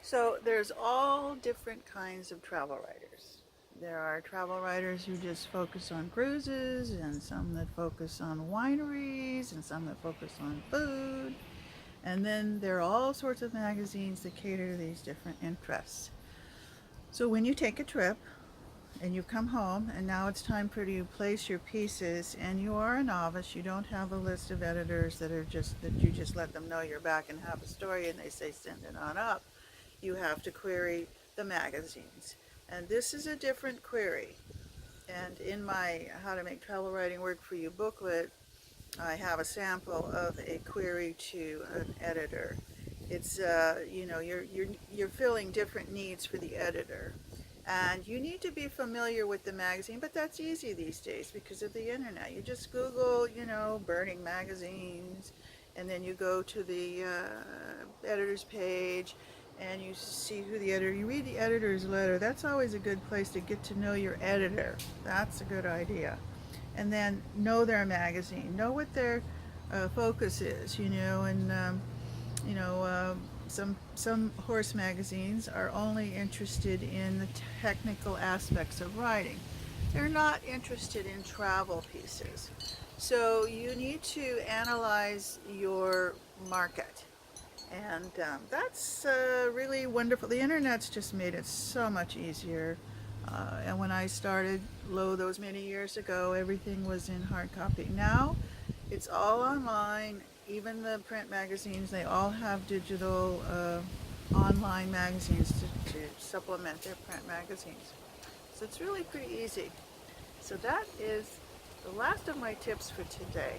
So there's all different kinds of travel writers. There are travel writers who just focus on cruises, and some that focus on wineries, and some that focus on food. And then there are all sorts of magazines that cater to these different interests. So when you take a trip and you come home and now it's time for you to place your pieces and you are a novice, you don't have a list of editors that you just let them know you're back and have a story and they say send it on up. You have to query the magazines. And this is a different query. And in my How to Make Travel Writing Work for You booklet, I have a sample of a query to an editor. It's you're filling different needs for the editor. And you need to be familiar with the magazine, but that's easy these days because of the internet. You just Google, burning magazines, and then you go to the editor's page and you see who the editor, you read the editor's letter. That's always a good place to get to know your editor. That's a good idea. And then know their magazine, know what their focus is, and you know, some horse magazines are only interested in the technical aspects of writing. They're not interested in travel pieces. So you need to analyze your market. And that's really wonderful. The internet's just made it so much easier. And when I started those many years ago, everything was in hard copy. Now it's all online. Even the print magazines, they all have digital online magazines to supplement their print magazines. So it's really pretty easy. So that is the last of my tips for today.